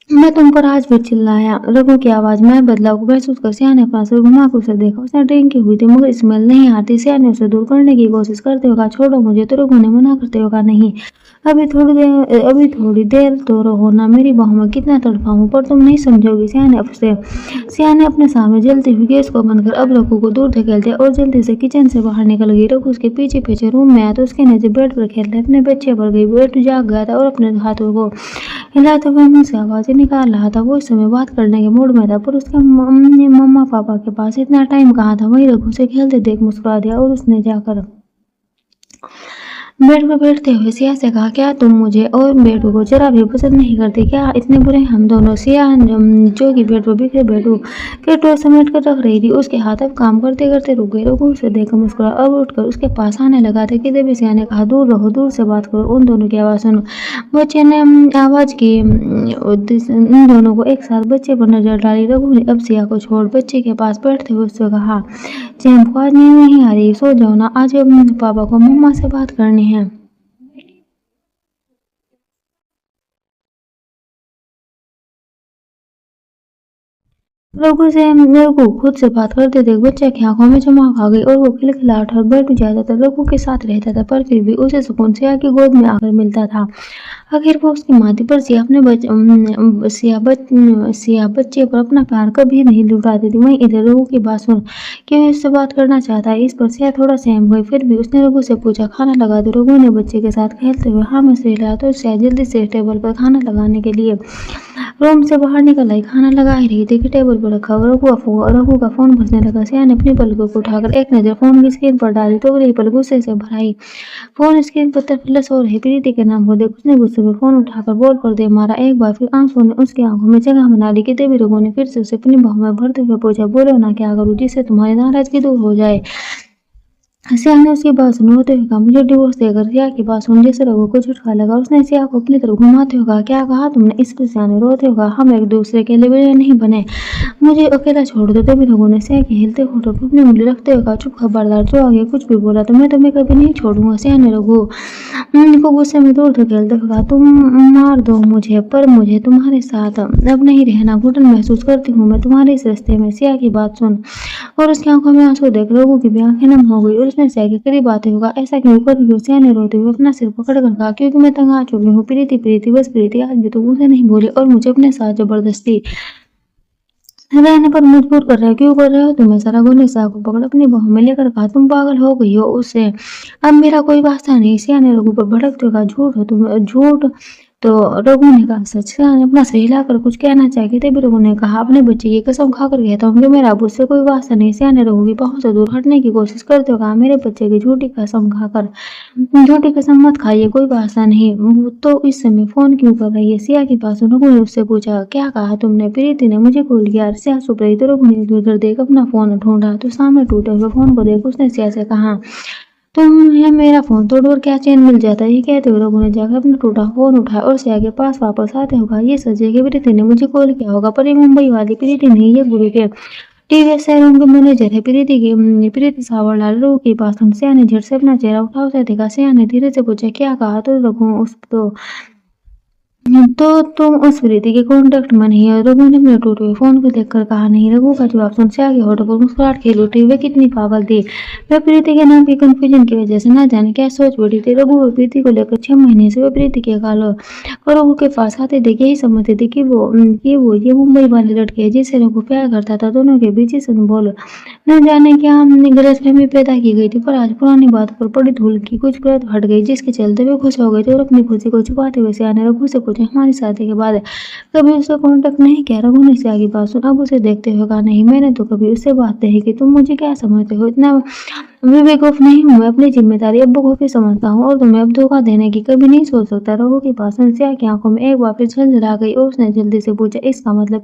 मैं तुम पर आज भी चिल्लाया। रघु की आवाज में बदलाव को महसूस कर सिया ने अपना सिर घुमा कर उसे देखा। उसने ड्रिंक की हुई थी मगर स्मेल नहीं आती। सिया ने उसे दूर करने की कोशिश करते हुए कहा, छोड़ो मुझे। तो रघु ने मना करते हुए कहा, नहीं, अभी थोड़ी देर तो रहो ना। मेरी बाहों में कितना तड़पाऊं पर तुम नहीं समझोगी। सिया ने अपने सामने जलती हुई गैस को बंद कर अब रघु को दूर धकेल दिया और जल्दी से किचन से बाहर निकल गई। रघु उसके पीछे पीछे रूम में आया तो उसकी नजर बेड पर खेलते अपने बच्चे पर गई। बेड जाग गया था और अपने हाथों को हिलाते हुए मुंह से आवाजें निकाल रहा था। वो इस समय बात करने के मूड में था पर उसके मम्मा पापा के पास इतना टाइम कहाँ था। वही रघु से खेलते देख मुस्कुरा दिया और उसने जाकर बेड पर बैठते हुए सिया से कहा, क्या तुम मुझे और बेटू को जरा भी पसंद नहीं करती क्या? इतने बुरे हम दोनों। सिया जो कि बेड पर बिखरे बेटू के टो समेट कर रख रही थी उसके हाथ अब काम करते करते रुक गए। रघु उसे देखकर मुस्कुरा अब उठकर उसके पास आने लगा था कि तभी सिया ने कहा, दूर रहो, दूर से बात करो। उन दोनों की आवाज सुनो। बच्चे ने आवाज की उन दोनों को एक साथ बच्चे पर नजर डाली। रघु ने अब सिया को छोड़ बच्चे के पास बैठते हुए उससे कहा, चैन को आज नींद नहीं आ रही, सो जाओ ना। आज पापा को मम्मा से बात करनी है। रघु खुद से बात करते थे। बच्चे की आंखों में चमक आ गई और वो खिलखिलाहट और बैठ जाता था। रघु के साथ रहता था पर फिर भी उसे सुकून सिया की गोद में आकर मिलता था। आखिर वो उसकी माँ थी पर सिया अपने सिया बच्चे पर अपना प्यार कभी नहीं लुटाती थी। वहीं इधर रघु की बात सुन क्यों इससे बात करना चाहता है, इस पर सिया थोड़ा सहम गई। फिर भी उसने रघु से पूछा, खाना लगा दो? रघु ने बच्चे के साथ खेलते हुए हाँ में सिर हिलाया तो सिया जल्दी से टेबल पर खाना लगाने के लिए रूम से बाहर निकल आई। खाना लगा ही रही थी कि टेबल पर रखा हुआ रघु का फोन बजने लगा। सिया ने अपनी पलकों को उठाकर एक नजर फोन की स्क्रीन पर डाली तो अगली पल गुस्से से भर आई। फोन स्क्रीन पर तरफलस हो रही प्रीति के नाम को देख उसने गुस्से में फोन उठाकर बोल पर दे मारा। एक बार फिर आंसू ने उसकी आंखों में जगह बना ली कि देवी रघु ने फिर से उसे अपनी बाहों में भरते हुए पूछा, बोलो ना, क्या करूं जिससे तुम्हारी नाराजगी दूर हो जाए? सिया ने उसकी बात सुन रोते हुए कहा, मुझे डिवोर्स देकर। सिया की बात सुन जैसे रघु को झटका लगा। उसने सिया को अपनी तरफ घुमाते हुए कहा, क्या कहा तुमने? इस पर सिया ने रोते हुए कहा, हम एक दूसरे के लिए नहीं बने, मुझे अकेला छोड़ दो। तभी रघु ने सिया के हिलते होठों पर अपनी उंगली रखते हुए कहा, चुप खबरदार, जो आगे कुछ भी बोला तो मैं तुम्हें कभी नहीं छोड़ूंगा। सिया ने रघु को गुस्से में दूर धकेलते हुए कहा, तुम मार दो मुझे पर मुझे तुम्हारे साथ अब नहीं रहना। घुटन महसूस करती हूँ मैं तुम्हारे इस रिश्ते में। सिया की बात सुन और उसकी आंखों में आंसू देख रघु की भी आंखें नम हो गई और उसने सिया के करीब आते हुए कहा, ऐसा क्यों कर रही हो? सिया ने रोते हुए अपना सिर पकड़ कर कहा, क्योंकि मैं तंग आ चुकी हूँ। प्रीति प्रीति बस प्रीति, आज भी तुम उसे नहीं बोली और मुझे अपने साथ जबरदस्ती रहने पर मजबूर कर रहे हो। क्यों कर रहे हो? तुम्हें सारा गुने सिया को पकड़ अपनी बाहों में लेकर कहा, तुम पागल हो गई हो उससे अब मेरा कोई वास्ता नहीं। सिया ने रघु पर भड़कते हुए कहा, झूठ हो तुम, झूठ। तो रघु ने कहा, सच? सिया ने अपना सिर हिलाकर कुछ कहना चाहिए तभी रघु ने कहा, अपने बच्चे की कसम खाकर कहता हूँ कि मेरा अब उससे कोई वास्ता नहीं। सिया ने रघु की बाहों से दूर हटने की कोशिश करते हुए कहा, मेरे बच्चे की झूठी कसम खाकर। झूठी कसम मत खाइए, कोई वास्ता नहीं। तो इस समय फोन क्यों कर रही है? सिया की बात सुन रघु ने उससे पूछा, क्या कहा तुमने? प्रीति ने मुझे कॉल किया। सिया चुप रही तो रघु ने इधर देख अपना फोन ढूंढा तो सामने टूटे हुए फोन को देख उसने सिया से कहा, तुम्हें मेरा फोन तोड़कर क्या चैन मिल जाता है? ये कहते हुए रघु ने जाकर अपना टूटा फोन उठाया और सिया के पास वापस आते हुए कहा, ये सच है कि प्रीति ने मुझे कॉल किया होगा पर ये मुंबई वाली प्रीति नहीं, ये गुरु के टीवीएस शोरूम के मैनेजर है। प्रीति सावरलाल। रघु की बात सुन सिया ने झट से अपना चेहरा उठा उसे देखा। सिया ने धीरे से पूछा, क्या कहा? तो रघु उस तो तुम उस प्रीति के कॉन्टेक्ट में नहीं है। रघु ने अपने टूटे हुए फोन को देखकर कहा, नहीं। रघु का जवाब सुन सिया के होठों पर मुस्कुराहट खेल उठी। वे कितनी पागल थी। वह प्रीति के नाम की कंफ्यूजन की वजह से ना जाने क्या सोच बैठी थी। रघु और प्रीति को लेकर 6 महीने से वे प्रीति के काल और रघु के पास आते थे, यही समझते थे कि वो ये मुंबई वाली लड़की है जिससे रघु प्यार करता था। दोनों के बीच इस बोल न जाने क्या गलतफहमी पैदा की गई थी। पर आज पुरानी बात पर बड़ी धूल की कुछ परत हट गई जिसके चलते वे खुश हो गए थे और अपनी खुशी को छुपाते हुए सिया ने रघु से पूछा, थे हमारी शादी के बाद कभी उससे कांटेक्ट नहीं किया। रघु ने सिया की बात सुन अब उसे देखते हुए कहा, नहीं मैंने तो कभी उससे बात नहीं की। तुम मुझे क्या समझते हो, इतना बेवकूफ नहीं हूँ मैं, अपनी जिम्मेदारी अब बखूबी समझता हूँ और तुम्हें अब धोखा देने की कभी नहीं सोच सकता। रघु की बात सुन सिया की आंखों में एक बार फिर झलझला गई और उसने जल्दी से पूछा, इसका मतलब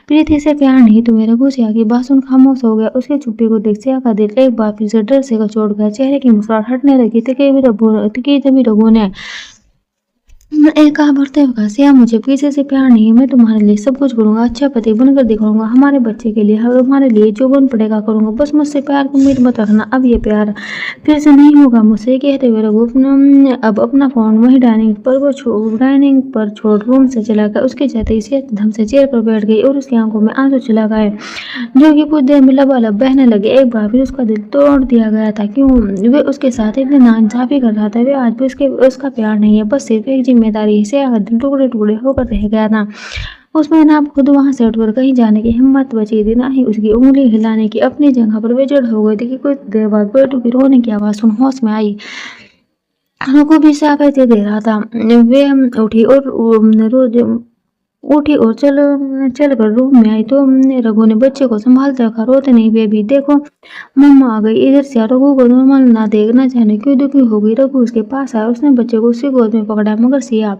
प्रीति से प्यार नहीं तुम्हें? रघु सिया की बात सुन खामोश हो गया। उसकी चुप्पी को देख सिया का दिल एक बार फिर से डर से कचोट गया। चेहरे की मुस्कुराहट हटने लगी थी कि तभी रघु ने एक कहा भरते हुए कहा, सिया मुझे पीछे से प्यार नहीं, मैं तुम्हारे लिए सब कुछ करूंगा, अच्छा पति बनकर दिखाऊंगा, हमारे बच्चे के लिए हमारे लिए जो बन पड़ेगा करूंगा, बस मुझसे प्यार की उम्मीद मत रखना। अब ये प्यार फिर से नहीं होगा मुझसे। कहते हुए रघु अब अपना फोन वही डाइनिंग पर छोड़ रूम से चला गया। उसके जाते ही सिया धम से चेयर पर बैठ गई और उसकी आंखों में आंसू चला गए जो कि कुछ देर में लबालब बहने लगे। एक बार फिर उसका दिल तोड़ दिया गया था। क्यों वे उसके साथ इतनी नाइंसाफी कर रहा था। वे आज भी उसका प्यार नहीं है, बस सिर्फ एक जिम्मेदारी से अगर दिल टुकड़े टुकड़े होकर रह गया था। उसमें ना खुद वहां से उठकर कहीं जाने की हिम्मत बची थी, ना ही उसकी उंगली हिलाने की। अपनी जगह पर वे जड़ हो गई थी कि कुछ देर बाद बेटू की रोने की आवाज सुन होश में आई। को भी साफे दे रहा था। वे उठी और रोज उठी और चल कर रूम में आई तो रघु ने बच्चे को संभालते रखा। रोते नहीं बेबी, देखो मम्मा आ गई। इधर से रघु को नॉर्मल ना देखना जाने क्यों दुखी हो गई। रघु उसके पास आया, उसने बच्चे को उसकी गोद में पकड़ा, मगर सिया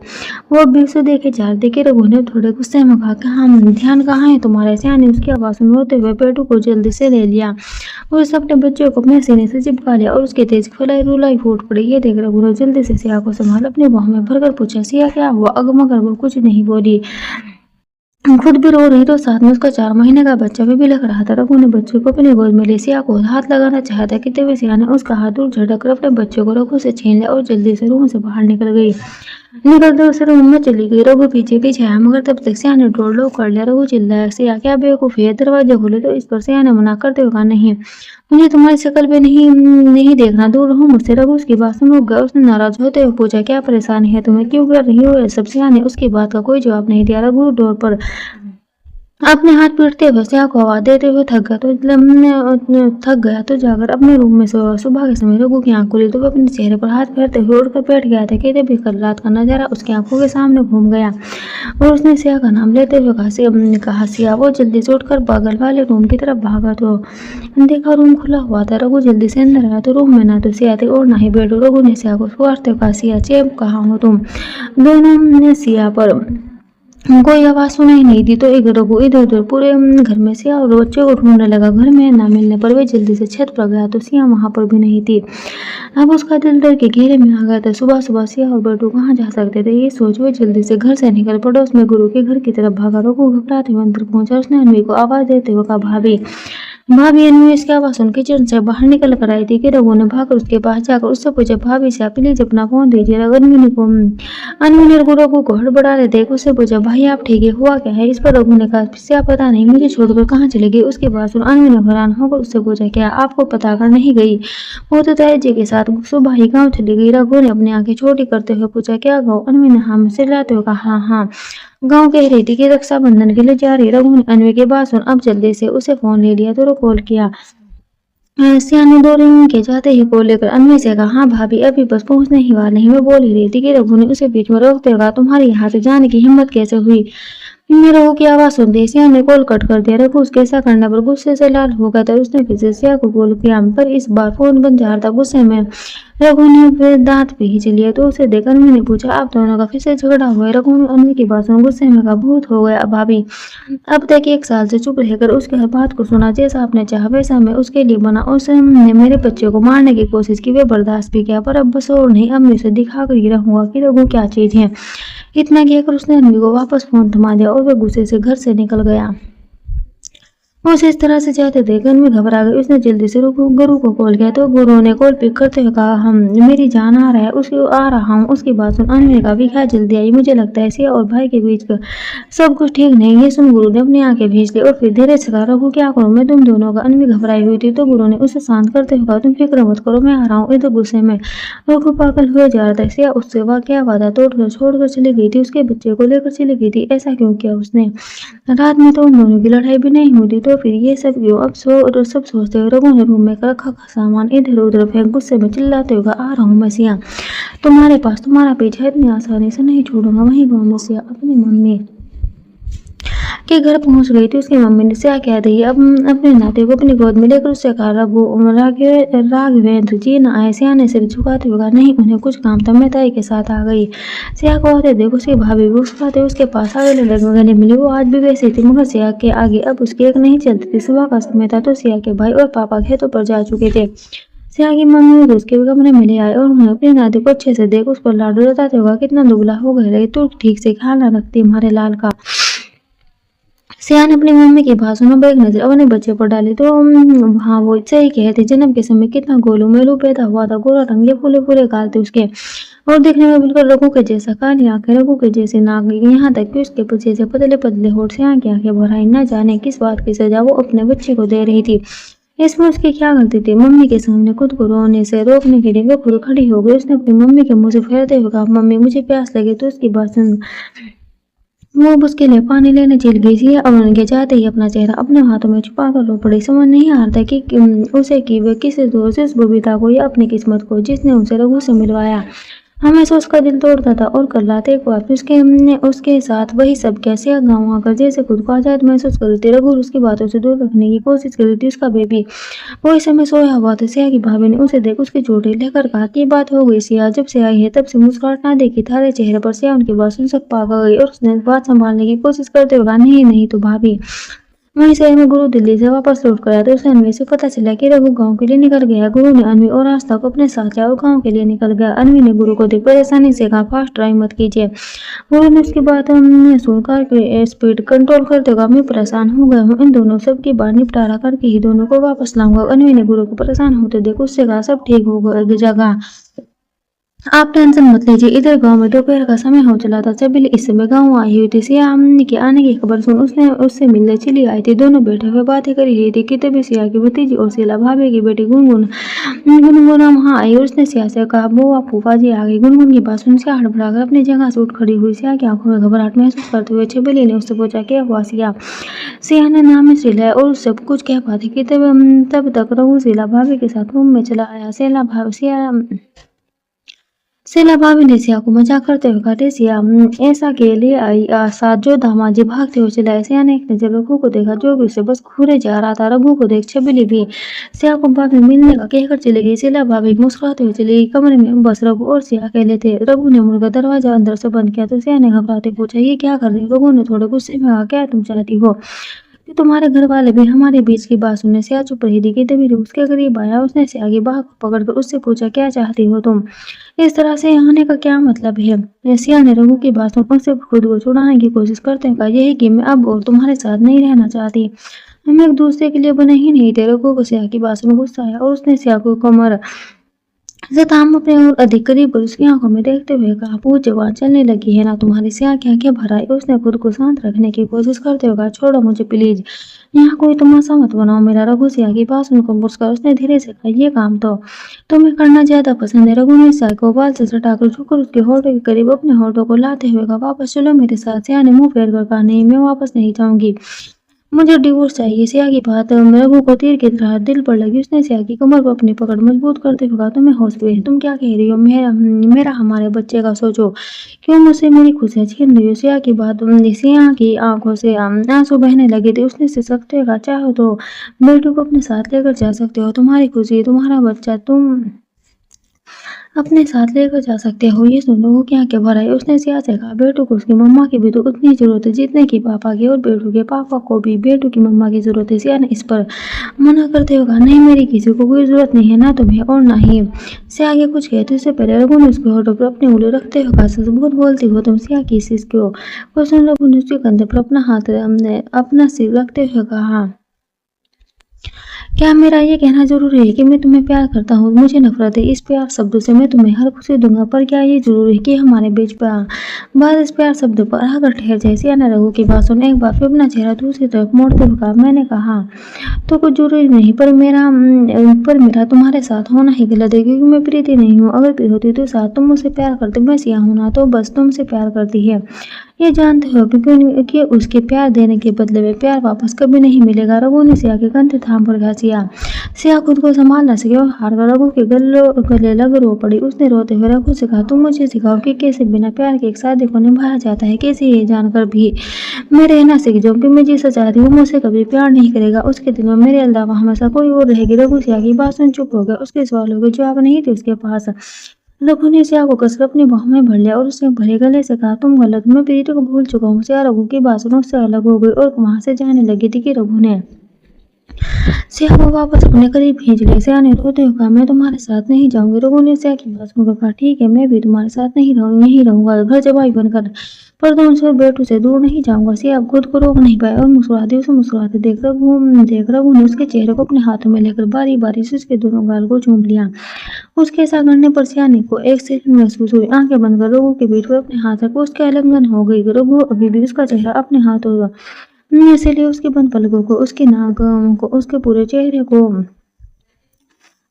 वो भी उसे देखे जा रही थी। रघु ने थोड़े गुस्से में कहा, हम ध्यान कहाँ है तुम्हारे? सिया ने उसकी आवाज सुन रोते हुए पेटू को जल्दी से ले लिया और उस अपने बच्चे को अपने सीने से चिपका लिया और उसके तेज फलाई रुलाई फूट पड़ी। ये देख रघु ने जल्दी से सिया को संभाल अपने बाहों में भरकर पूछा, सिया क्या हुआ? मगर वो कुछ नहीं बोली, खुद भी रो रही तो साथ में उसका 4 महीने का बच्चा भी लग रहा था। रघु ने बच्चे को अपनी गोद में ले सिया को हाथ लगाना चाहता कि तभी सिया ने उसका हाथ दूर झटक कर अपने बच्चे को रघु से छीन लिया और जल्दी से रूम से बाहर निकल गई। निकलते उसे रूम में चली गई। रघु पीछे पीछे आया, मगर तब तक सिया ने डोर लॉक कर लिया। रघु चिल्लाया, सिया क्या बेवकूफी है? दरवाजा खोले तो इस पर सिया ने मना करते हुए कहा, नहीं मुझे तुम्हारी शक्ल पे नहीं देखना, दूर रहो मुझसे। रघु उसकी बात सुन रुक गया। उसने नाराज होते हुए पूछा, क्या परेशानी है तुम्हें, क्यों कर रही हो ये सब? सिया ने उसकी बात का कोई जवाब नहीं दिया। रघु डोर पर अपने हाथ पीटते हुए सिया को आवाज देते हुए थक गया तो जाकर अपने रूम में सोया। सुबह के समय रघु की आंख खुली तो वो अपने चेहरे पर हाथ फेरते हुए उड़कर बैठ गया था कि तभी कल रात का नजारा उसकी आंखों के सामने घूम गया और उसने सिया का नाम लेते हुए कहा, सिया। वो जल्दी से उठकर बगल वाले रूम की तरफ भागा तो देखा रूम खुला हुआ था। रघु जल्दी से अंदर आया तो रूम में ना तो सिया थी और ना ही बेटू। रघु ने सिया को सुहारते हुए कहा, सिया चेप कहाँ हो तुम? दोनों ने सिया पर कोई आवाज सुनाई नहीं दी तो एक रघु इधर उधर पूरे घर में सिया और बच्चे को ढूंढने लगा। घर में ना मिलने पर वे जल्दी से छत पर गया तो सिया वहां पर भी नहीं थी। अब उसका दिल डर के घेरे में आ गया था। सुबह सुबह सिया और बेटू कहाँ जा सकते थे, ये सोच वो जल्दी से घर से निकल पड़ोस में गुरु के घर की तरफ भागा। रघु घबराते हुए अंदर पहुंचा। उसने अनवी को आवाज देते हुए कहा, भाभी भाभी। अनवी इसकी आवाज सुन किचन से बाहर निकल कर आई थी कि रघु ने भागकर उसके पास जाकर उससे पूछा, भाभी से प्लीज अपना फोन दीजिए। अनवी ने रघु को हड़बड़ाते देख उससे पूछा, भाई आप ठीक है, हुआ क्या है? इस पर रघु ने कहा, सिया पता नहीं मुझे छोड़कर कहाँ चली गई। उसके बाद सुन अनवी ने हैरान होकर उससे पूछा, क्या आपको पता कर नहीं गई? वो तो ताया जी के साथ सुबह ही गाँव चली गई। रघु ने अपनी आंखें छोटी करते हुए पूछा, क्या गाँव? अनवी ने हाँ में चिल्लाते हुए कहा, हाँ गाँव कह रही थी कि रक्षाबंधन के लिए जा रही। रघु ने अनवी के बाद सुन अब जल्दी से उसे फोन ले लिया तो कॉल किया। सिया ने 2 रिंग के जाते ही कॉल लेकर अनवी से कहा, हाँ भाभी अभी बस पहुंचने ही वाले हैं। मैं बोल ही रही थी कि रघु ने उसे बीच में रोकते हुए, तुम्हारे यहाँ से जाने की हिम्मत कैसे हुई? रघु की आवाज सुनते सिया ने कॉल कट कर दिया। रघु उसके ऐसा करने पर गुस्से से लाल हो गया था। उसने फिर से सिया को कॉल किया पर इस बार फोन बंद जा रहा था। गुस्से में रघु ने फिर दांत पीच लिए तो उसे देख अनवी ने पूछा, आप दोनों का फिर से झगड़ा हुआ है? रघु ने अनवी की बात सुन गुस्से में कहा, भूत हो गया भाभी। अब तक 1 साल से चुप रहकर उसके हर बात को सुना, जैसा आपने चाहा वैसा मैं उसके लिए बना। उसने मेरे बच्चे को मारने की कोशिश की, वे बर्दाश्त भी किया, पर अब बस और नहीं, अब मैं उसे दिखा कर ही रहूंगा कि रघु क्या चीज है। इतना कहकर उसने अनवी को वापस फोन थमा दिया और वह गुस्से से घर से निकल गया। उसे इस तरह से जाते देख अनवी घबरा गई। उसने जल्दी से गुरु को कॉल किया तो गुरु ने कॉल पिक करते हुए कहा, हम मेरी जान आ रहा है, उसके आ रहा हूँ। उसकी बात सुन अनवी ने कहा, विख्या जल्दी आई, मुझे लगता है सिया और भाई के बीच का सब कुछ ठीक नहीं है। सुन गुरु ने अपनी आंखें भींच ली और फिर धीरे से कहा, रघु क्या करूँ मैं तुम दोनों का? अनवी घबराई हुई थी तो गुरु ने उसे शांत करते हुए कहा, तुम फिक्र मत करो, मैं आ रहा हूँ। इधर गुस्से में रघु पागल हुए जा रहा था। सिया उससे क्या वादा तोड़कर छोड़कर चली गई थी, उसके बच्चे को लेकर चली गई थी। ऐसा क्यों किया उसने? रात में तो उन दोनों की लड़ाई भी नहीं हुई थी तो तो फिर ये सब क्यों? अब सब सोचते हुए रघु ने रूम में रखा सामान इधर उधर फेंक गुस्से में चिल्लाते हुए आ रहा हूँ मैं सिया तुम्हारे पास, तुम्हारा पीछा इतनी आसानी से नहीं छोड़ूंगा। वहीं गाँव में सिया अपनी मम्मी के घर पहुंच गई थी। उसकी मम्मी ने क्या कह दी, अब अपने नाते को अपनी गोद में लेकर उससे कहा, राघवेंद्र जी न आए। सिया ने सिर झुकाते हुए कहा, नहीं, उन्हें कुछ काम था, मैं ताई के साथ आ गई। सिया को आते देख उसकी भाभी भी मुस्कुराते उसके पास आ गए। लगने मिली, वो आज भी वैसी थी, मगर सिया के आगे अब उसकी एक नहीं चलती थी। सुबह का समय था तो सिया के भाई और पापा खेतों पर जा चुके थे। सिया की मम्मी और उसके कमरे में ले आए और उन्हें अपनी नाती को अच्छे से देख उस पर लाडू लगाते हुआ, कितना दुबला हो गया, तो ठीक से ख्याल न रखती हमारे लाल का। सिया ने अपनी मम्मी की बात सुना, एक नजर अपने बच्चे पर डाली तो हाँ, वो सही कहते, जन्म के समय कितना गोलू मेलू पैदा हुआ था, गोरा रंग, फूले फूले गाल थे उसके और दिखने में बिल्कुल रघु के जैसा, काली आंखें, रघु के जैसे नाक, यहाँ तक कि उसके पीछे से पतले पतले होठ, सिया की आंखें भराई। न जाने किस बात की सजा वो अपने बच्चे को दे रही थी। इसमें उसकी क्या गलती थी? मम्मी के सामने खुद को रोने से रोकने के लिए वो खुद खड़ी हो गई। उसने अपनी मम्मी के मुंह से फेरते हुए कहा, मम्मी मुझे प्यास लगी। तो उसकी बात सुन वो अब उसके लिए पानी लेने चल गई थी और उनके जाते ही अपना चेहरा अपने हाथों में छुपा कर रो पड़ी। समझ नहीं आ रहा कि उसे कि वे किस दोस्त इस बबीता को या अपनी किस्मत को, जिसने उसे रघु से मिलवाया, हमेशा उसका दिल तोड़ता था। और कल रात एक बार उसके साथ वही सब कैसे गाँव आकर जैसे खुद को आजाद महसूस कर रही थी। रघु उसकी बातों से दूर रखने की कोशिश कर रही थी। उसका बेबी वो इस समय सोया हुआ था। सिया की भाभी ने उसे देख उसकी चोटी लेकर कहा, की बात हो गई सिया? जब से आई है तब से मुस्कुराहट ना देखी थारे चेहरे पर। सिया उनकी बात सुन सक पा गई और उसने बात संभालने की कोशिश करते हुए कहा, नहीं नहीं तो भाभी। वहीं शहर में गुरु दिल्ली से वापस लौट कर आया तो उसे अनवी से पता चला कि रघु गांव के लिए निकल गया। गुरु ने अनवी और आस्था को अपने साथ लिया और गांव के लिए निकल गया। अनवी ने गुरु को देख परेशानी से कहा, फास्ट ड्राइव मत कीजिए। गुरु ने उसकी बात सुनकर स्पीड कंट्रोल करते हुए, मैं परेशान हो गया हूँ, इन दोनों सब की बात निपटारा करके ही दोनों को वापस लाऊंगा। अनवी ने गुरु को परेशान होते देख उससे कहा, सब ठीक हो जाएगा, आप टेंशन मत लीजिए। इधर गांव में दोपहर का समय हो चला था। चबीली इस समय गांव आई हुई थी। सिया के आने की खबर सुन उसने उससे मिलने चली आई थी। दोनों बैठे हुए बातें कर रही थी कि तभी सिया की भतीजी और शीला भाभी की बेटी गुनगुन गुनगुन वहां आई और उसने सिया से कहा, बुआ फूफा जी आ गई। गुनगुन की बात सुन सिया हड़बड़ाकर अपनी जगह से उठ खड़ी हुई। सिया की आंखों में घबराहट महसूस करते हुए चबीली ने उससे पूछा, क्या हुआ सिया? सिया ने नाम सिलाया और सब कुछ कह पाती कि तब तक रघु शीला भाभी के साथ रूम में चला आया। शीला भाभी ने सिया को मजाक करते हुए कहा, सिया ऐसा के लिए आई साथ जो दामाजी भागते हुए चलाए। सिया ने एक नजर रघु को देखा जो कि उसे बस घूरे जा रहा था। रघु को देख छबीली भी सिया को बाद में मिलने का कहकर चली गई। शीला भाभी मुस्कुराते हुए चली गई। कमरे में बस रघु और सिया अकेले थे। रघु ने मुड़कर दरवाजा अंदर से बंद किया तो सिया ने घबराते पूछा, ये क्या कर रही? रघु ने थोड़े गुस्से में कहा, क्या तुम चाहती हो कि तुम्हारे घर वाले भी हमारे बीच की बात सुने? सिया चुप रही थी कि तभी उसके करीब आया। उसने सिया की बाह को पकड़कर उससे पूछा, क्या चाहती हो तुम? इस तरह से आने का क्या मतलब है? सिया ने रघु की बात सुन उससे खुद को छुड़ाने की कोशिश करते हुए कहा, यही कि मैं अब और तुम्हारे साथ नहीं रहना चाहती। हम एक दूसरे के लिए बने ही नहीं थे। रघु को सिया की बात सुन गुस्सा आया और उसने सिया को कमर से थाम अपने और अधिक करीब कर उसकी आंखों में देखते हुए कहा, पूछ जवान चलने लगी है ना तुम्हारी? सिया की आंखें भर आई। उसने खुद को शांत रखने की कोशिश करते हुए कहा, छोड़ो मुझे प्लीज, यहाँ कोई तमाशा मत बनाओ मेरा। रघु सिया की बात सुनकर मुस्कुराया। उसने धीरे से कहा, ये काम तो तुम्हें करना ज्यादा पसंद है। रघु ने सिया को बाल से सटाकर झुककर उसके होठों के करीब अपने होठों को लाते हुए कहा, वापस चलो मेरे साथ। सिया ने मुंह फेर कर कहा, नहीं, मैं वापस नहीं जाऊंगी, मुझे डिवोर्स चाहिए। सिया की बात रघु को तीर की तरह दिल पर लगी। उसने सिया की कमर पर अपनी पकड़ मजबूत करते हुए कहा, तुम्हें होश भी है? तुम क्या कह रही हो? मेरा हमारे बच्चे का सोचो, क्यों मुझसे मेरी खुशियां छीन रही हो? सिया की बात सिया की आंखों से आंसू बहने लगे थे। उसने सिसकते हुए कहा, चाहो तो बेटू को अपने साथ लेकर जा सकते हो, तुम्हारी खुशी तुम्हारा बच्चा तुम अपने साथ लेकर जा सकते हो। ये सुन रघु की आंखें भर आई। उसने सिया से कहा, बेटू को उसकी मम्मा की भी तो उतनी जरूरत है जितने की पापा की, और बेटू के पापा को भी बेटू की मम्मा की जरूरत है। सिया ने इस पर मना करते हुए कहा, नहीं, मेरी किसी को कोई जरूरत नहीं है, ना तुम्हें और ना ही। सिया आगे कुछ कहते उससे पहले रघु ने उसके होठों पर अपनी उंगली रखते हुए कहा, सच बहुत बोलती हो तुम। सिया की इस को सुन रघु ने उसके कंधे पर अपना हाथ अपना सिर रखते हुए कहा, क्या मेरा ये कहना जरूरी है कि मैं तुम्हें प्यार करता हूँ? मुझे नफरत है इस प्यार शब्दों से। मैं तुम्हें हर खुशी दूंगा, पर क्या ये जरूरी है कि हमारे बीच बात इस प्यार शब्द पर आकर ठहर जाए? सिया ने रघु की बात सुन एक बार फिर अपना चेहरा दूसरी तरफ मोड़ते हुए कहा, मैंने कहा तो कुछ जरूरी नहीं, पर मेरा तुम्हारे साथ होना ही गलत है, क्योंकि मैं प्रीति नहीं हूँ। अगर प्रीति होती तो साथ तुम मुझसे प्यार करते, मैं सिया हूं ना तो बस तुमसे प्यार करती है। ये जानते हो कि उसके प्यार देने के बदले में प्यार वापस कभी नहीं मिलेगा। रघु ने सिया के कंधे थाम कर कहा, सिया खुद को संभाल न सके और हार कर रघु के गले लग रो पड़ी। उसने रोते हुए रघु से कहा, तुम मुझे सिखाओ कि कैसे बिना प्यार के एक शादी को निभाया जाता है। कैसे ये जानकर भी मैं रहना सीख जाऊं कि मैं जिसे चाहती हूँ मुझसे कभी प्यार नहीं करेगा। उसके दिल में मेरे अलावा हमेशा कोई और रहेगी। रघु सिया की बात सुन चुप हो गया। उसके सवालों के जवाब नहीं थे उसके पास। रघु ने सिया को कसकर अपनी बाहों में भर लिया और उसने भरे गले से कहा, तुम गलत, मैं प्रीति को भूल चुका हूँ। सिया रघु की बात सुन उससे अलग हो गई और वहां से जाने लगी थी कि रघु ने सिया को वापस अपने करीब खींच लिया। सिया ने रोते हुए कहा, मैं तुम्हारे साथ नहीं जाऊंगी। रघु ने सिया की बात सुनकर कहा, ठीक है, मैं भी तुम्हारे साथ नहीं रहूंगा, घर जवाई बनकर, पर दोनों बेटू से दूर नहीं जाऊंगा। सिया अब खुद को रोक नहीं पाया और मुस्कुराती उसे मुस्कुराते देख रघु ने उसके चेहरे को अपने हाथों में लेकर बारी बारी से उसके दोनों गाल को चूम लिया। उसके ऐसा करने पर सियाने को एक सेकंड महसूस हुई। आंखें बंद कर रघु के पीठ पर अपने हाथ रख उसके आलिंगन हो गई। रघु अभी भी उसका चेहरा अपने हाथों से लिए उसकी बंद पलकों को, उसकी नाक को, उसके पूरे चेहरे को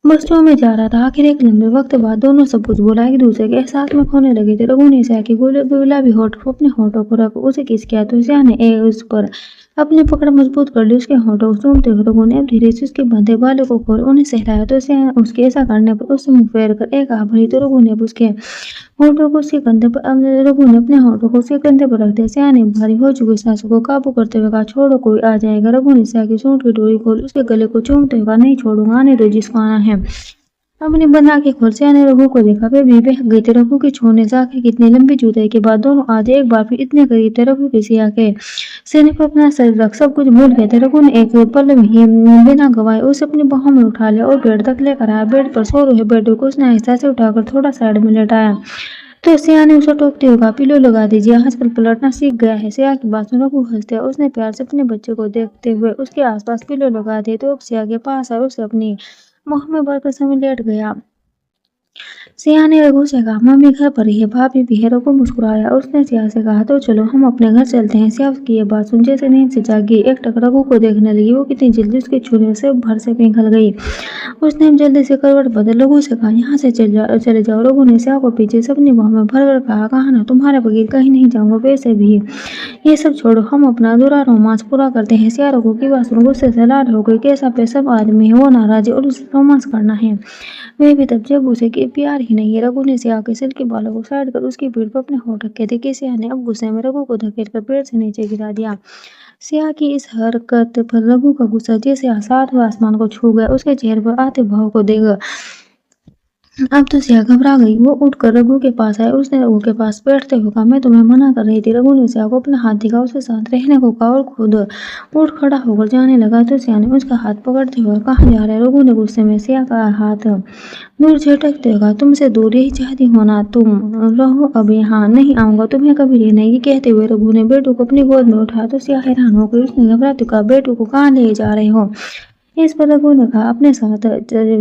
बस्तियों में जा रहा था। आखिर एक लंबे वक्त बाद दोनों सब कुछ भुला एक दूसरे के एहसास में खोने लगे थे। रघु ने सिया के गुलाबी होठ को अपने होठों को रख उसे किस किया तो सिया ने उस पर अपनी पकड़ मजबूत कर ली। उसके होठों को चूमते हुए रघु ने अब धीरे से उसके बंधे बालों को खोल उन्हें सहलाया तो उसके ऐसा करने पर उससे मुंह फेर कर एक आह भरी तो रघु ने उसके होठों को उसके कंधे पर रघु ने अपने होठों को उसके कंधे पर रख दिया। सिया ने भारी हो चुकी सांसों को काबू करते हुए कहा, छोड़ो, कोई आ जाएगा। रघु ने सिया की सूंड की डोरी खोल उसके गले को चूमते हुए कहा, नहीं छोड़ूंगा, आने दो जिसको आना है। अपनी बना के खोल सिया ने रघु को देखा। वे भी बहक गई थी। रघु के छूने से आखिर कितनी लंबी जुदाई के बाद दोनों आज एक बार फिर इतने करीब थे। रघु के सिया के सीने पर अपना सर रख सब कुछ भूल गए थे। रघु ने एक पल ही बिना गवाए उसे अपनी बाहों में उठा लिया और बेड तक लेकर आया। बेड पर सो रहे बेटू को उसने आहिस्ता से उठाकर थोड़ा साइड में लेटाया तो सिया ने उसे टोकते हुए कहा, पिलो लगा दीजिए, आजकल पलटना सीख गया है। सिया की बात सुन रघु हंस दिया। उसने प्यार से अपने बच्चे को देखते हुए उसके आसपास पिलो लगा दिए तो अब सिया के पास आया उसे अपनी मुंह में भरकर समय लेट गया। सिया ने रघु से कहा, मम्मी घर पर ही है, भाभी भी है। रघु मुस्कुराया और उसने सिया से कहा, तो चलो हम अपने घर चलते हैं। सिया की ये बात सुन जैसे नींद से जागी एक टक रघु को देखने लगी। वो कितनी जल्दी उसके छूने से भर से पिघल गई। उसने जल्दी से करवट बदल रघु से कहा, यहाँ से चले जाओ। रघु ने सिया को पीछे से अपनी बाहों में भर कर कहा ना, तुम्हारे बगैर कहीं नहीं जाऊंगा। वैसे भी ये सब छोड़ो, हम अपना अधूरा रोमांस पूरा करते हैं। सिया रघु की बात सुन गुस्से से लाल हो गई। कैसा बेसब आदमी है, वो नाराज है और उसे रोमांस करना है, वे भी तब जब उसे प्यार ही नहीं है। रघु ने सिया के सिर के बालों को साइड कर उसकी पीठ पर अपने होठ रखे थे कि सिया ने अब गुस्से में रघु को धकेल कर पेड़ से नीचे गिरा दिया। सिया की इस हरकत पर रघु का गुस्सा जैसे सातवें आसमान को छू गया। उसके चेहरे पर आते भाव को देख अब तो सिया घबरा गई। वो उठकर रघु के पास आया। उसने रघु के पास बैठते हुए कहा, मैं तुम्हें मना कर रही थी। रघु ने सिया को अपना हाथ दिखा उसके साथ रहने को कहा और खुद उठ खड़ा होकर जाने लगा तो सिया ने उसका हाथ पकड़ते हुए, कहाँ जा रहे? रघु ने गुस्से में सिया का हाथ दूर झटकते हुए कहा, तुमसे दूर यही चाहती हो ना, तुम रहो अब यहाँ, नहीं आऊंगा तुम्हें कभी लेने। ये कहते हुए रघु ने बेटू को अपनी गोद में उठाया तो सिया हैरान हो गई। उसने घबराते कहा, बेटू को कहाँ ले जा रहे हो? इस पर रघु ने कहा, अपने साथ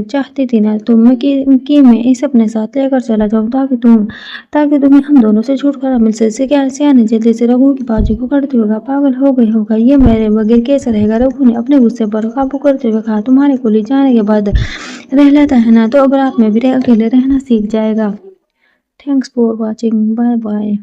चाहती थी ना तुम कि मैं इसे अपने साथ लेकर चला जाऊं ताकि तुम्हें हम दोनों से छुटकारा मिल सके। क्या? सिया ने जल्दी से रघु की बाजू पकड़ते हुए कहा, पागल हो गई होगा, ये मेरे बगैर कैसे रहेगा? रघु ने अपने गुस्से पर काबू करते हुए कहा, तुम्हारे कुली जाने के बाद रह लेता है ना तो अब रात में भी अकेले रहना सीख जाएगा। Thanks for watching, bye bye.